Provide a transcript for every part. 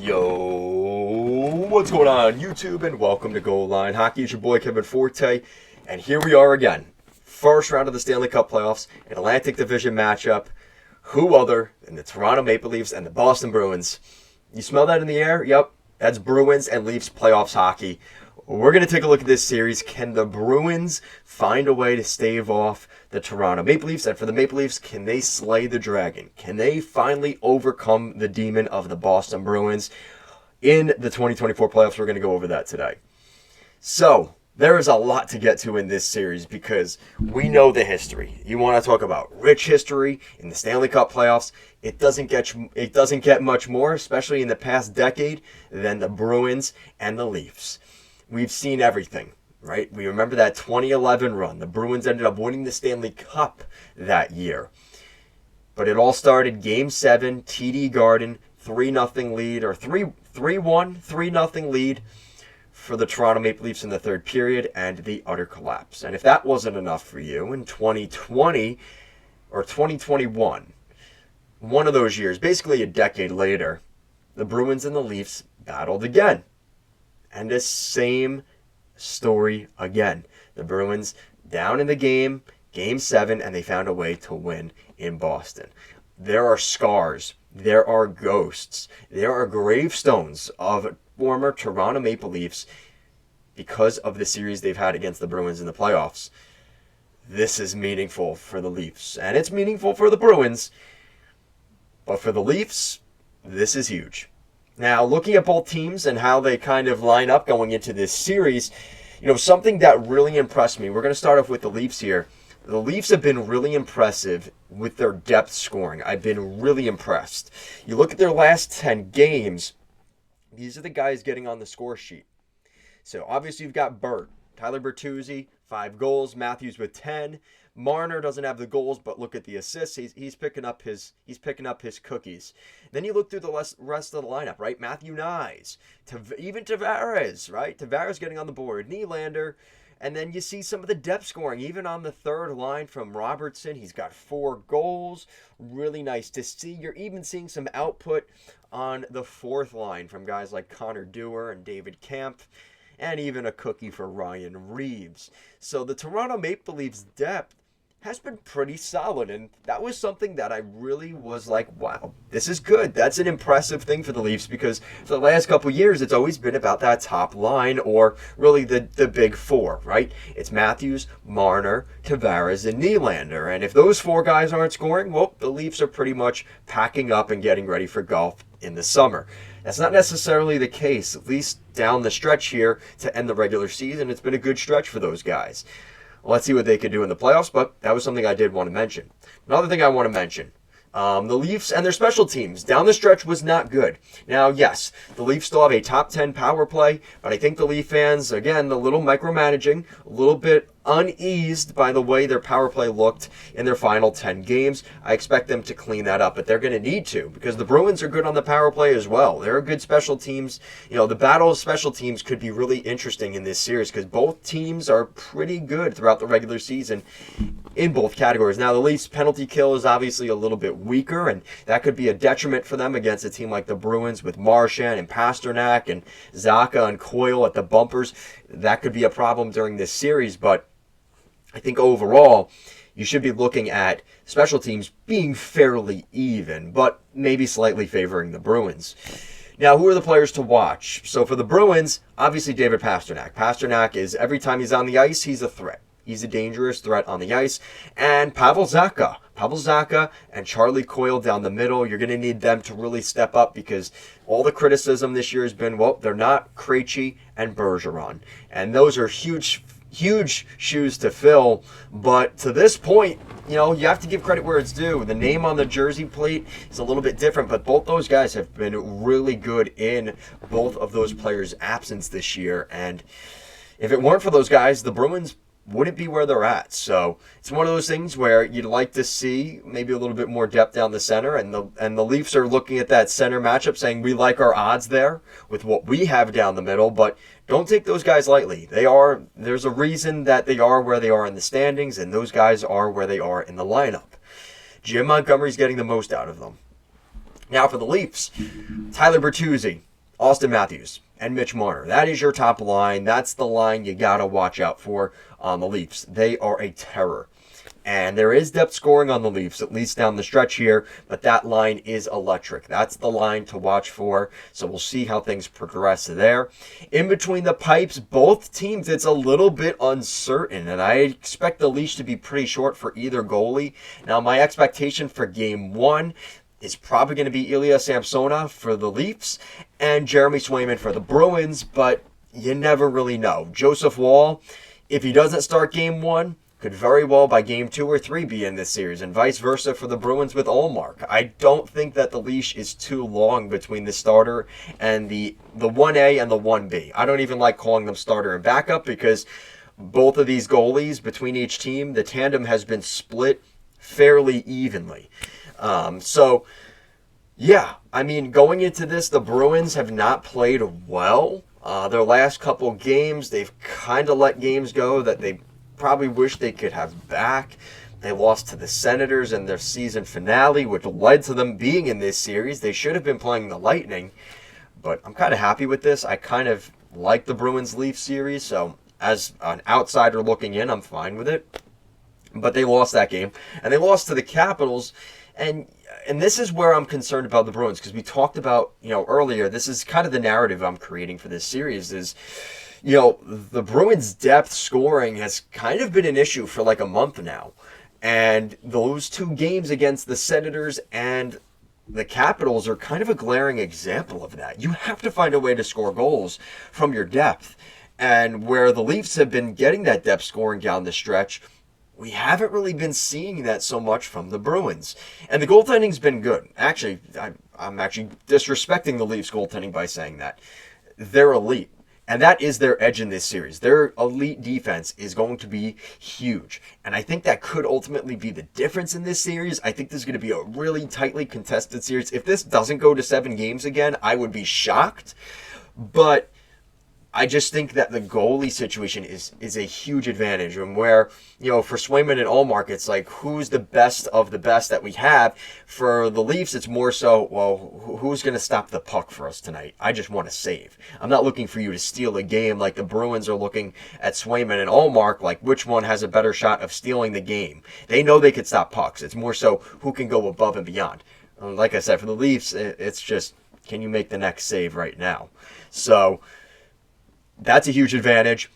Yo, what's going on YouTube, and welcome to Goal Line Hockey. It's your boy Kevin Forte, and here we are again. First round of the Stanley Cup playoffs, an Atlantic Division matchup. Who other than the Toronto Maple Leafs and the Boston Bruins? You smell that in the air? Yep, that's Bruins and Leafs playoffs hockey. We're going to take a look at this series. Can the Bruins find a way to stave off the Toronto Maple Leafs? And for the Maple Leafs, can they slay the dragon? Can they finally overcome the demon of the Boston Bruins in the 2024 playoffs? We're going to go over that today. So, there is a lot to get to in this series because we know the history. You want to talk about rich history in the Stanley Cup playoffs. It doesn't get much more, especially in the past decade, than the Bruins and the Leafs. We've seen everything, right? We remember that 2011 run. The Bruins ended up winning the Stanley Cup that year. But it all started Game 7, TD Garden, 3-0 lead, or 3-1, 3-0 lead for the Toronto Maple Leafs in the third period, and the utter collapse. And if that wasn't enough for you, in 2020 or 2021, one of those years, basically a decade later, the Bruins and the Leafs battled again. And the same story again. The Bruins down in the game, Game 7, and they found a way to win in Boston. There are scars. There are ghosts. There are gravestones of former Toronto Maple Leafs because of the series they've had against the Bruins in the playoffs. This is meaningful for the Leafs, and it's meaningful for the Bruins. But for the Leafs, this is huge. Now, looking at both teams and how they kind of line up going into this series, something that really impressed me. We're going to start off with the Leafs here. The Leafs have been really impressive with their depth scoring. I've been really impressed. You look at their last 10 games, these are the guys getting on the score sheet. So, obviously, you've got Bert, Tyler Bertuzzi, 5 goals, Matthews with 10. Marner doesn't have the goals, but look at the assists. He's picking up his cookies. Then you look through the rest of the lineup, right? Matthew Nyes, even Tavares, right? Tavares getting on the board. Nylander, and then you see some of the depth scoring, even on the third line from Robertson. He's got 4 goals. Really nice to see. You're even seeing some output on the fourth line from guys like Connor Dewar and David Kampf, and even a cookie for Ryan Reeves. So the Toronto Maple Leafs depth has been pretty solid, and that was something that I really was like, wow, this is good. That's an impressive thing for the Leafs, because for the last couple years, it's always been about that top line, or really the big four, right? It's Matthews, Marner, Tavares, and Nylander, and if those 4 guys aren't scoring, well, the Leafs are pretty much packing up and getting ready for golf in the summer. That's not necessarily the case, at least down the stretch here to end the regular season. It's been a good stretch for those guys. Let's see what they can do in the playoffs, but that was something I did want to mention. Another thing I want to mention, the Leafs and their special teams down the stretch was not good. Now, yes, the Leafs still have a top 10 power play, but I think the Leaf fans, again, a little micromanaging, a little bit uneased by the way their power play looked in their final 10 games. I expect them to clean that up, but they're going to need to, because the Bruins are good on the power play as well. They're good special teams. The battle of special teams could be really interesting in this series, because both teams are pretty good throughout the regular season in both categories. Now, the Leafs' penalty kill is obviously a little bit weaker, and that could be a detriment for them against a team like the Bruins with Marchand and Pasternak and Zacha and Coyle at the bumpers. That could be a problem during this series, but I think overall, you should be looking at special teams being fairly even, but maybe slightly favoring the Bruins. Now, who are the players to watch? So for the Bruins, obviously David Pasternak. Pasternak is, every time he's on the ice, he's a threat. He's a dangerous threat on the ice. And Pavel Zacha and Charlie Coyle down the middle, you're going to need them to really step up, because all the criticism this year has been, well, they're not Krejci and Bergeron. And those are huge shoes to fill, but to this point, you have to give credit where it's due. The name on the jersey plate is a little bit different, but both those guys have been really good in both of those players' absence this year, and if it weren't for those guys, the Bruins wouldn't be where they're at. So it's one of those things where you'd like to see maybe a little bit more depth down the center, and the Leafs are looking at that center matchup saying we like our odds there with what we have down the middle, but don't take those guys lightly. There's a reason that they are where they are in the standings, and those guys are where they are in the lineup. Jim Montgomery's getting the most out of them. Now for the Leafs, Tyler Bertuzzi. Austin Matthews and Mitch Marner. That is your top line. That's the line you got to watch out for on the Leafs. They are a terror. And there is depth scoring on the Leafs, at least down the stretch here, but that line is electric. That's the line to watch for, so we'll see how things progress there. In between the pipes, both teams, it's a little bit uncertain, and I expect the Leafs to be pretty short for either goalie. Now, my expectation for Game 1 is probably going to be Ilya Samsonov for the Leafs and Jeremy Swayman for the Bruins, but you never really know. Joseph Woll, if he doesn't start Game 1, could very well by Game 2 or 3 be in this series, and vice versa for the Bruins with Ullmark. I don't think that the leash is too long between the starter and the 1A and the 1B. I don't even like calling them starter and backup because both of these goalies between each team, the tandem has been split fairly evenly. So, yeah, I mean, going into this, the Bruins have not played well. Their last couple games, they've kind of let games go that they probably wish they could have back. They lost to the Senators in their season finale, which led to them being in this series. They should have been playing the Lightning, but I'm kind of happy with this. I kind of like the Bruins-Leafs series, so as an outsider looking in, I'm fine with it. But they lost that game, and they lost to the Capitals, and this is where I'm concerned about the Bruins, because we talked about, earlier, this is kind of the narrative I'm creating for this series is, the Bruins' depth scoring has kind of been an issue for like a month now. And those two games against the Senators and the Capitals are kind of a glaring example of that. You have to find a way to score goals from your depth. And where the Leafs have been getting that depth scoring down the stretch, we haven't really been seeing that so much from the Bruins. And the goaltending's been good. Actually, I'm actually disrespecting the Leafs goaltending by saying that. They're elite. And that is their edge in this series. Their elite defense is going to be huge. And I think that could ultimately be the difference in this series. I think this is going to be a really tightly contested series. If this doesn't go to 7 games again, I would be shocked. But I just think that the goalie situation is a huge advantage. And where, for Swayman and Ullmark, it's like, who's the best of the best that we have? For the Leafs, it's more so, well, who's going to stop the puck for us tonight? I just want to save. I'm not looking for you to steal a game like the Bruins are looking at Swayman and Ullmark, like which one has a better shot of stealing the game. They know they could stop pucks. It's more so who can go above and beyond. Like I said, for the Leafs, it's just, can you make the next save right now? So that's a huge advantage.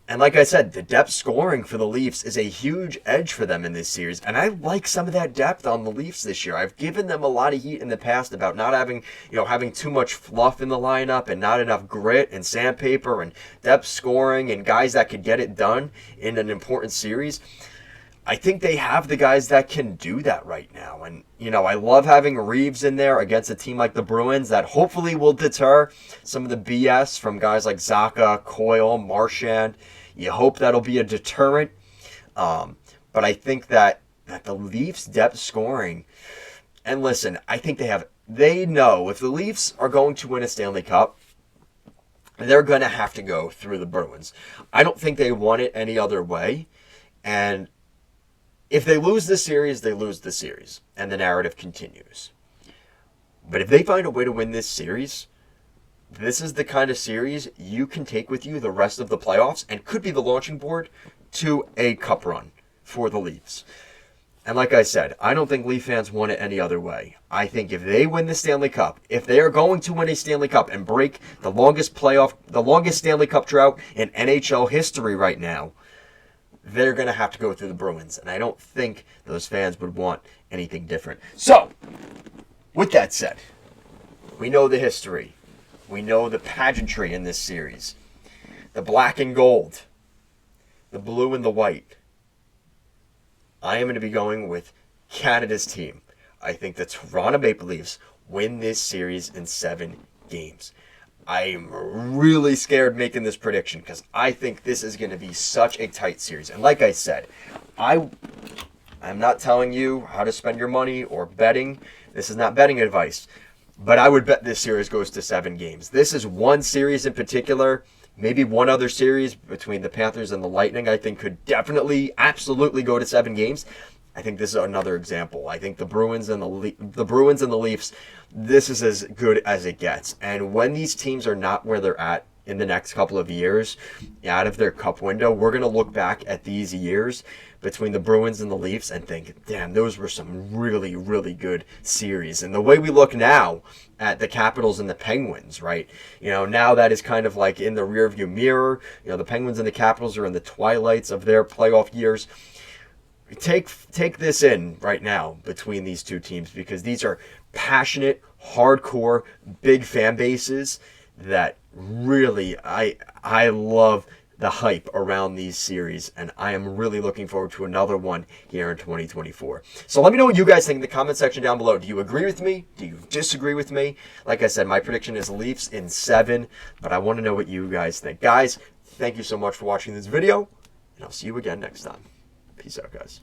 And like I said, the depth scoring for the Leafs is a huge edge for them in this series. And I like some of that depth on the Leafs this year. I've given them a lot of heat in the past about not having, having too much fluff in the lineup and not enough grit and sandpaper and depth scoring and guys that could get it done in an important series. I think they have the guys that can do that right now. And, I love having Reeves in there against a team like the Bruins that hopefully will deter some of the BS from guys like Zacha, Coyle, Marchand. You hope that'll be a deterrent. But I think that the Leafs' depth scoring, and listen, I think they know if the Leafs are going to win a Stanley Cup, they're going to have to go through the Bruins. I don't think they want it any other way. And if they lose this series, they lose the series, and the narrative continues. But if they find a way to win this series, this is the kind of series you can take with you the rest of the playoffs and could be the launching board to a cup run for the Leafs. And like I said, I don't think Leaf fans want it any other way. I think if they win the Stanley Cup, if they are going to win a Stanley Cup and break the longest Stanley Cup drought in NHL history right now, they're going to have to go through the Bruins. And I don't think those fans would want anything different. So, with that said, we know the history. We know the pageantry in this series. The black and gold. The blue and the white. I am going to be going with Canada's team. I think the Toronto Maple Leafs win this series in 7 games. I'm really scared making this prediction because I think this is going to be such a tight series. And like I said, I'm not telling you how to spend your money or betting. This is not betting advice. But I would bet this series goes to 7 games. This is one series in particular, maybe one other series between the Panthers and the Lightning, I think could definitely, absolutely go to 7 games. I think this is another example. I think the Bruins and the Bruins and the Leafs, this is as good as it gets. And when these teams are not where they're at in the next couple of years, out of their cup window, we're going to look back at these years between the Bruins and the Leafs and think, damn, those were some really, really good series. And the way we look now at the Capitals and the Penguins, right? Now that is kind of like in the rearview mirror. The Penguins and the Capitals are in the twilights of their playoff years. Take this in right now between these two teams, because these are passionate, hardcore, big fan bases that really, I love the hype around these series, and I am really looking forward to another one here in 2024. So let me know what you guys think in the comment section down below. Do you agree with me? Do you disagree with me? Like I said, my prediction is Leafs in 7, but I want to know what you guys think. Guys, thank you so much for watching this video, and I'll see you again next time. Peace out, guys.